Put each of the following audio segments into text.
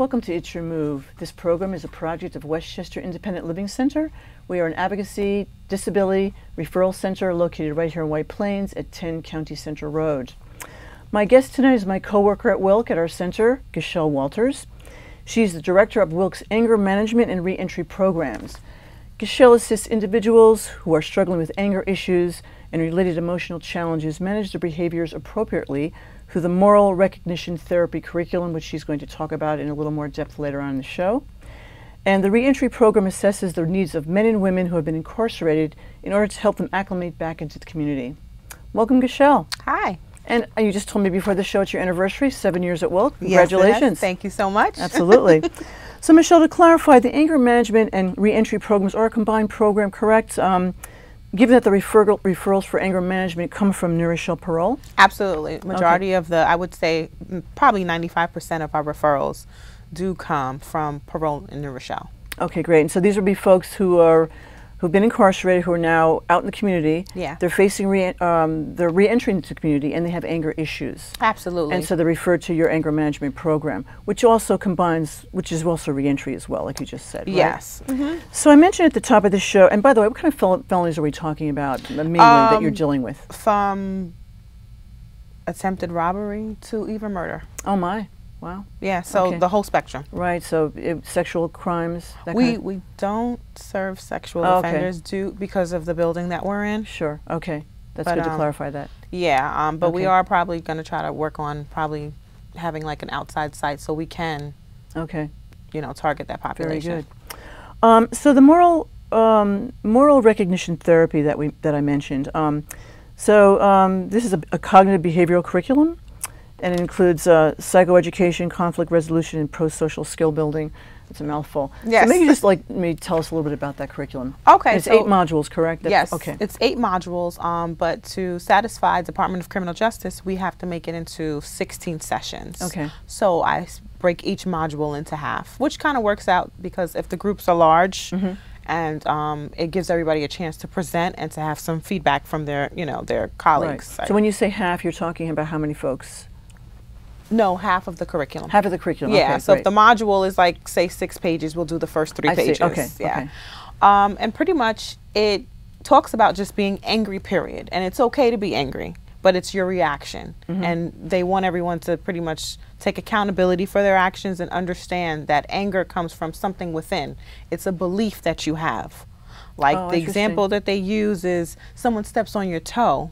Welcome to It's Your Move. This program is a project of Westchester Independent Living Center. We are an advocacy, disability, referral center located right here in White Plains at 10 County Center Road. My guest tonight is my co-worker at Wilk at our center, Gichel Walters. She's the director of Wilk's anger management and reentry programs. Gichel assists individuals who are struggling with anger issues and related emotional challenges manage their behaviors appropriately through the moral recognition therapy curriculum, which she's going to talk about in a little more depth later on in the show. And the reentry program assesses the needs of men and women who have been incarcerated in order to help them acclimate back into the community. Welcome, Gichel. Hi. And you just told me before the show it's your anniversary, 7 years at Wilk. Congratulations. Yes, thank you so much. Absolutely. So, Michelle, to clarify, the anger management and reentry programs are a combined program, correct? Given that the referrals for anger management come from New Rochelle Parole? Absolutely. Majority of the, I would say, probably 95% of our referrals do come from parole in New Rochelle. Okay, great. And so these would be folks who've been incarcerated, who are now out in the community. Yeah. They're facing they're re-entering into the community, and they have anger issues. Absolutely. And so they're referred to your anger management program, which also combines, which is also reentry as well, like you just said. Right? Yes. Mm-hmm. So I mentioned at the top of the show, and by the way, what kind of felonies are we talking about mainly that you're dealing with? From attempted robbery to even murder. Oh my. Wow. Yeah, so the whole spectrum. Right, so sexual crimes, that we don't serve sexual offenders because of the building that we're in. Sure, okay. That's good to clarify that. Yeah, but we are probably going to try to work on probably having like an outside site so we can, you know, target that population. Very good. So the moral recognition therapy that I mentioned. This is a cognitive behavioral curriculum. And it includes psychoeducation, conflict resolution, and pro-social skill building. It's a mouthful. Yes. So maybe just maybe tell us a little bit about that curriculum. Okay. And it's 8 modules, correct? Yes. Okay. It's 8 modules, but to satisfy Department of Criminal Justice, we have to make it into 16 sessions. Okay. So I break each module into half, which kind of works out because if the groups are large, and it gives everybody a chance to present and to have some feedback from their, their colleagues. Right. So when you say half, you're talking about how many folks? No, half of the curriculum. Half of the curriculum. Yeah. Okay, so great. if the module is like say 6 pages, we'll do the first 3 pages. See. Okay. Yeah. Okay. And pretty much it talks about just being angry, period. And it's okay to be angry, but it's your reaction. And they want everyone to pretty much take accountability for their actions and understand that anger comes from something within. It's a belief that you have. Like the example that they use is someone steps on your toe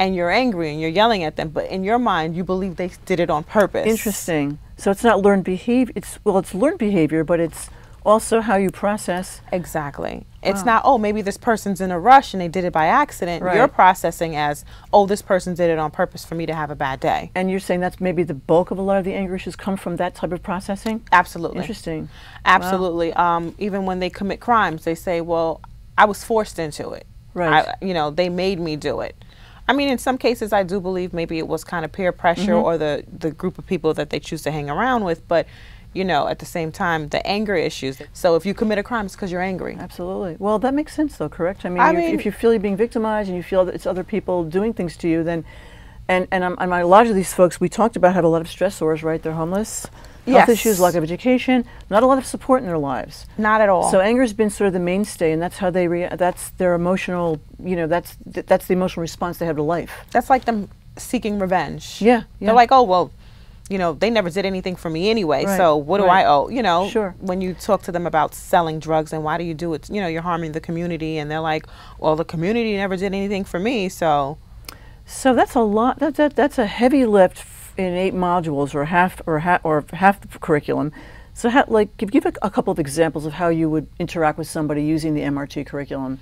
and you're angry and you're yelling at them, but in your mind you believe they did it on purpose. Interesting. So it's not learned behavior. It's learned behavior, but it's also how you process. Exactly. It's not, oh, maybe this person's in a rush and they did it by accident. Right. You're processing as, oh, this person did it on purpose for me to have a bad day. And you're saying that's maybe the bulk of a lot of the anger issues come from that type of processing? Absolutely. Interesting. Absolutely. Wow. Even when they commit crimes, they say, well, I was forced into it. Right. They made me do it. I mean, in some cases, I do believe maybe it was kind of peer pressure or the group of people that they choose to hang around with. But, at the same time, the anger issues. So if you commit a crime, it's because you're angry. Absolutely. Well, that makes sense, though, correct? I mean, if you feel you're being victimized and you feel that it's other people doing things to you, then, and a lot of these folks we talked about have a lot of stressors, right? They're homeless. Health issues, lack of education, not a lot of support in their lives. Not at all. So anger has been sort of the mainstay, and that's how that's their emotional, that's the emotional response they have to life. That's like them seeking revenge. Yeah. They're like, oh, well, they never did anything for me anyway, so what do I owe? Sure. When you talk to them about selling drugs and why do you do it, you're harming the community, and they're like, well, the community never did anything for me, so. So that's a lot, that's a heavy lift in 8 modules, or half the curriculum. So, give a couple of examples of how you would interact with somebody using the MRT curriculum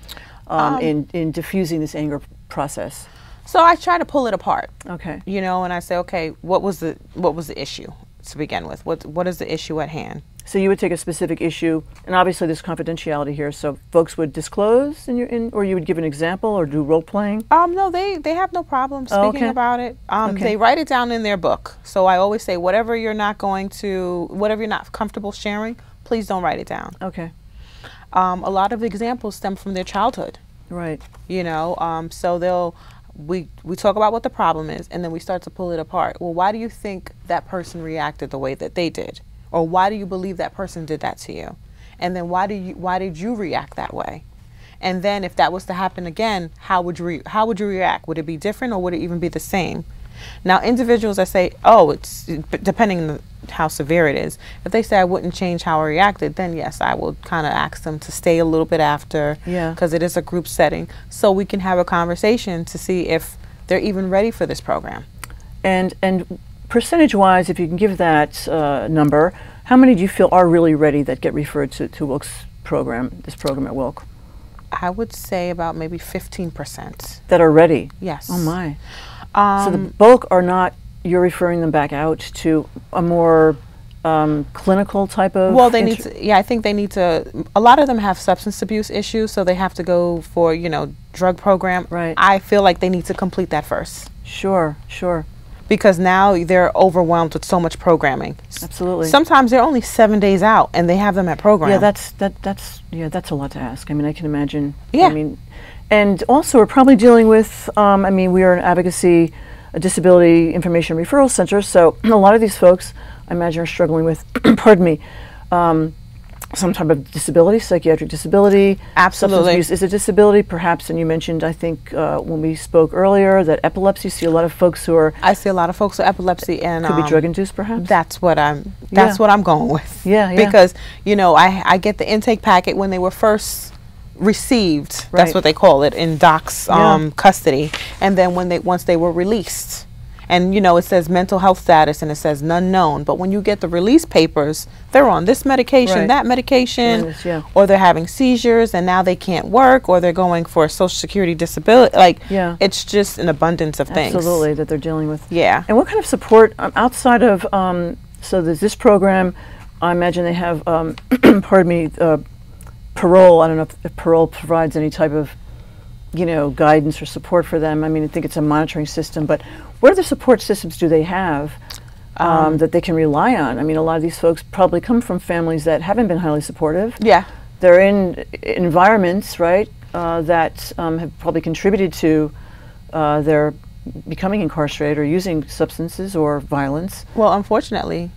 in diffusing this anger process. So I try to pull it apart. Okay. And I say, okay, what was the issue to begin with? What is the issue at hand? So you would take a specific issue, and obviously there's confidentiality here, so folks would disclose or you would give an example or do role playing? No, they have no problem speaking about it. They write it down in their book. So I always say, whatever you're not comfortable sharing, please don't write it down. Okay. A lot of examples stem from their childhood. Right. So we talk about what the problem is, and then we start to pull it apart. Well, why do you think that person reacted the way that they did? Or why do you believe that person did that to you? And then why did you react that way? And then if that was to happen again, how would you react? Would it be different, or would it even be the same? Now, individuals that say, oh, it's depending on how severe it is. If they say I wouldn't change how I reacted, then yes, I will kind of ask them to stay a little bit after, because it is a group setting, so we can have a conversation to see if they're even ready for this program. And percentage-wise, if you can give that number, how many do you feel are really ready that get referred to Wilk's program, this program at Wilk? I would say about maybe 15%. That are ready? Yes. Oh my. So the bulk are not, you're referring them back out to a more clinical type of... Well, they need to, I think they need to, a lot of them have substance abuse issues, so they have to go for, drug program. Right. I feel like they need to complete that first. Sure, sure. Because now they're overwhelmed with so much programming. Absolutely. Sometimes they're only 7 days out and they have them at program. Yeah, that's a lot to ask. I mean, I can imagine. Yeah. I mean, and also we're probably dealing with, we are an advocacy, a disability information referral center, so a lot of these folks, I imagine, are struggling with, pardon me, some type of disability, psychiatric disability. Absolutely. Substance abuse is a disability, perhaps, and you mentioned, I think, when we spoke earlier, that epilepsy, you see a lot of folks who are... I see a lot of folks with epilepsy, and... Could be drug-induced, perhaps? That's what I'm going with. Yeah, yeah. Because, I get the intake packet when they were first received, Right. that's what they call it, in doc's custody, and then once they were released. And, it says mental health status and it says none known. But when you get the release papers, they're on this medication, that medication, or they're having seizures and now they can't work, or they're going for a Social Security disability. It's just an abundance of things. Absolutely, that they're dealing with. Yeah. And what kind of support outside of, so there's this program, I imagine they have, pardon me, parole. I don't know if parole provides any type of, guidance or support for them. I mean, I think it's a monitoring system, but what other support systems do they have that they can rely on? I mean, a lot of these folks probably come from families that haven't been highly supportive. Yeah. They're in environments, right, that have probably contributed to their becoming incarcerated or using substances or violence. Well, unfortunately,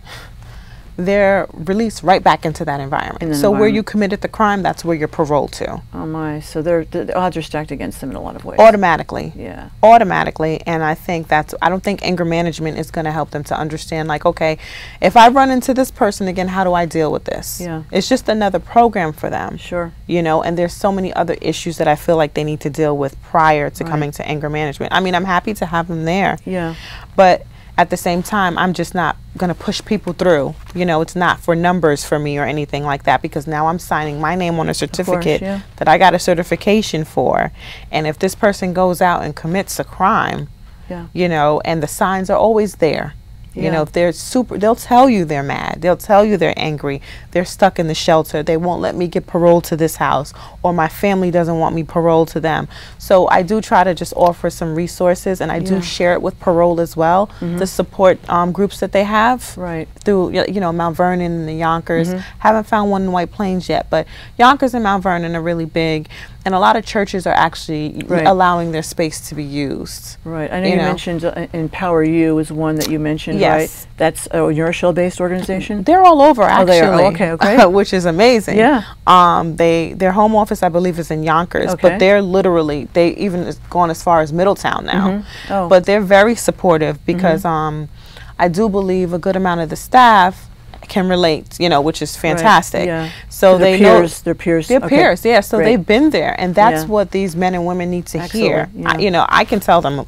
they're released right back into that environment. So where you committed the crime, that's where you're paroled to. Oh my, so the odds are stacked against them in a lot of ways. Automatically. Yeah. Automatically, and I think I don't think anger management is going to help them to understand, like, okay, if I run into this person again, how do I deal with this? Yeah. It's just another program for them. Sure. And there's so many other issues that I feel like they need to deal with prior to coming to anger management. I mean, I'm happy to have them there. Yeah. But at the same time, I'm just not going to push people through. It's not for numbers for me or anything like that, because now I'm signing my name on a certificate that I got a certification for. And if this person goes out and commits a crime, and the signs are always there. If they're they'll tell you they're mad. They'll tell you they're angry. They're stuck in the shelter. They won't let me get paroled to this house, or my family doesn't want me paroled to them. So I do try to just offer some resources, and I do share it with parole as well, the support groups that they have. Right. Through, Mount Vernon and the Yonkers. Haven't found one in White Plains yet, but Yonkers and Mount Vernon are really big. And a lot of churches are actually allowing their space to be used. Right. I know you mentioned Empower You is one that you mentioned, right? That's a Urshel-based organization? They're all over, actually. Oh, they are? Oh, okay, okay. Which is amazing. Yeah. Their home office, I believe, is in Yonkers. Okay. But they're literally, they even gone as far as Middletown now. Oh. But they're very supportive because I do believe a good amount of the staff can relate, which is fantastic. Right, yeah. So their peers. They're peers, yeah. So they've been there, and that's what these men and women need to hear. Yeah. I can tell them,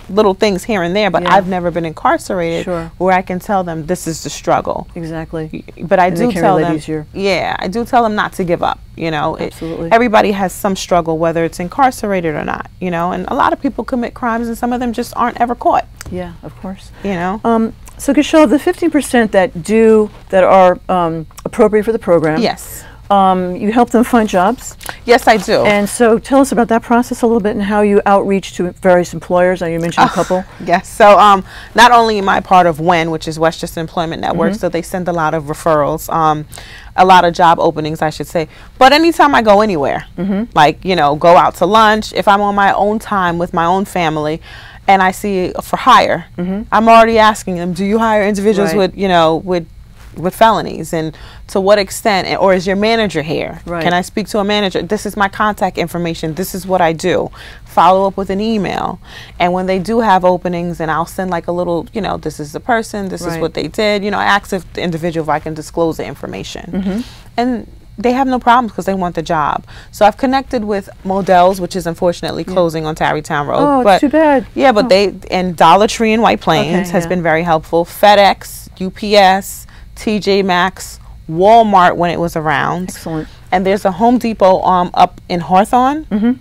little things here and there, but I've never been incarcerated where I can tell them this is the struggle. Exactly. But I do tell them, easier. I do tell them not to give up. Absolutely. Everybody has some struggle, whether it's incarcerated or not. And a lot of people commit crimes, and some of them just aren't ever caught. Yeah, of course. So Gichel, the 15% that are appropriate for the program. Yes. You help them find jobs. Yes, I do. And so tell us about that process a little bit and how you outreach to various employers. You mentioned a couple. Yes. So not only am I part of WEN, which is Westchester Employment Network, so they send a lot of referrals, a lot of job openings, I should say. But anytime I go anywhere, like, go out to lunch, if I'm on my own time with my own family, and I see for hire, I'm already asking them, do you hire individuals with with felonies, and to what extent, or is your manager here? Right. Can I speak to a manager? This is my contact information. This is what I do. Follow up with an email. And when they do have openings, and I'll send like a little, you know, this is the person, this is what they did. You know, I ask the individual if I can disclose the information. And they have no problems because they want the job. So I've connected with Modell's, which is unfortunately closing on Tarrytown Road. Oh, but it's too bad. Yeah, but and Dollar Tree in White Plains has been very helpful. FedEx, UPS, TJ Maxx, Walmart when it was around. Excellent. And there's a Home Depot up in Hawthorne.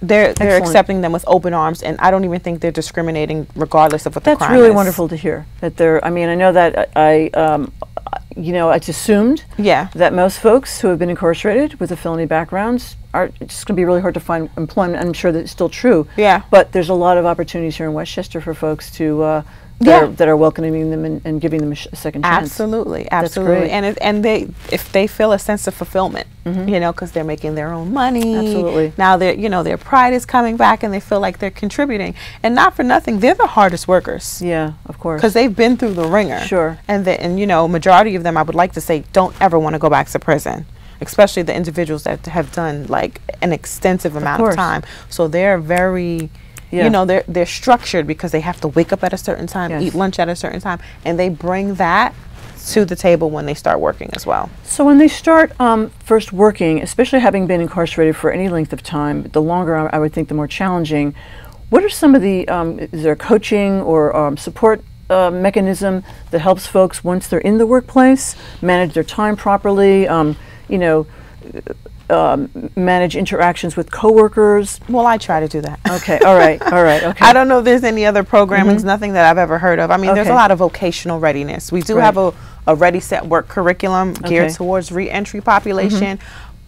They're accepting them with open arms, and I don't even think they're discriminating regardless of what the crime is. That's really wonderful to hear. That they're, I mean, I know that you know, it's assumed that most folks who have been incarcerated with a felony background are just going to be really hard to find employment. I'm sure that's still true. Yeah. But there's a lot of opportunities here in Westchester for folks to that are welcoming them and giving them a second chance. Absolutely, absolutely. And if they feel a sense of fulfillment, you know, because they're making their own money. Absolutely. Now their pride is coming back, and they feel like they're contributing. And not for nothing, they're the hardest workers. Yeah, of course. Because they've been through the ringer. Sure. And you know, majority of them, I would like to say, don't ever want to go back to prison. Especially the individuals that have done like an extensive amount of time. So they're very. You know, they're structured because they have to wake up at a certain time, eat lunch at a certain time, and they bring that to the table when they start working as well. So when they start first working, especially having been incarcerated for any length of time, the longer I would think the more challenging, what are some of the, is there coaching or support mechanism that helps folks once they're in the workplace manage their time properly, you know, manage interactions with coworkers? Well, I try to do that. Okay, all right, okay. I don't know if there's any other programmings, nothing that I've ever heard of. I mean, there's a lot of vocational readiness. We do have a Ready, Set, Work curriculum geared towards reentry population,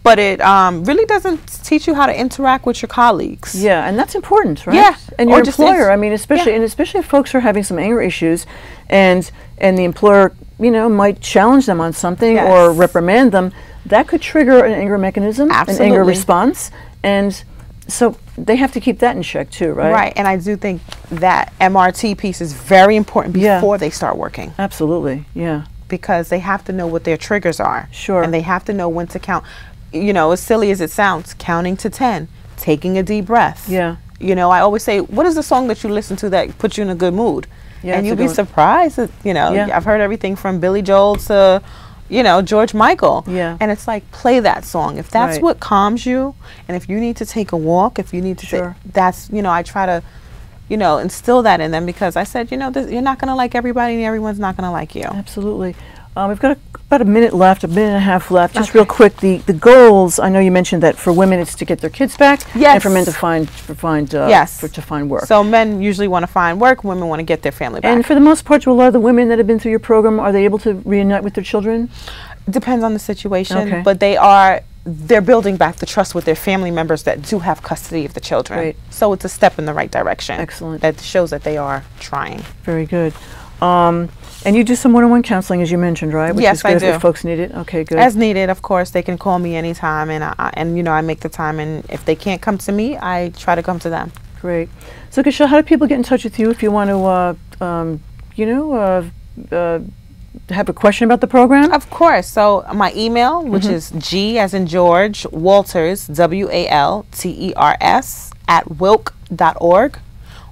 but it really doesn't teach you how to interact with your colleagues. Yeah, and that's important, right? Yeah. And your employer, I mean, especially if folks are having some anger issues, and the employer, you know, might challenge them on something or reprimand them, that could trigger an anger mechanism, an anger response, and so they have to keep that in check too, right? Right, and I do think that MRT piece is very important before they start working. Absolutely, yeah. Because they have to know what their triggers are. Sure. And they have to know when to count. You know, as silly as it sounds, counting to 10, taking a deep breath. Yeah. You know, I always say, what is the song that you listen to that puts you in a good mood? Yeah, and you'll be surprised that, you know, I've heard everything from Billy Joel to, you know, George Michael. Yeah. And it's like, play that song. If that's what calms you, and if you need to take a walk, if you need to that's, you know, I try to, you know, instill that in them, because I said, you know, you're not going to like everybody and everyone's not going to like you. Absolutely. We've got about a minute left, a minute and a half left. Just real quick, the goals. I know you mentioned that for women it's to get their kids back, and for men to find work. So men usually want to find work, women want to get their family back. And for the most part, to a lot of the women that have been through your program, are they able to reunite with their children? Depends on the situation, but they're building back the trust with their family members that do have custody of the children. Great. So it's a step in the right direction. Excellent. That shows that they are trying. Very good. And you do some one-on-one counseling, as you mentioned, right? Which is good I do. if folks need it. Okay, good. As needed, of course. They can call me anytime, and you know, I make the time. And if they can't come to me, I try to come to them. Great. So, Gichel, how do people get in touch with you if you want to, you know, have a question about the program? Of course. So my email, which is G as in George, Walters, WALTERS @wilk.org,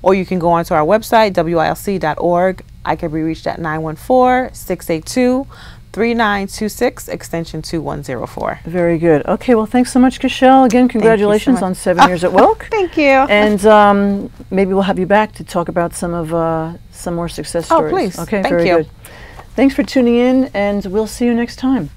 or you can go onto our website, WILC.org. I can be reached at 914-682-3926, extension 2104. Very good. Okay, well, thanks so much, Gichel. Again, congratulations on 7 years at Wilk. Thank you. And maybe we'll have you back to talk about some more success stories. Oh, please. Okay, Thank very you. good. Thanks for tuning in, and we'll see you next time.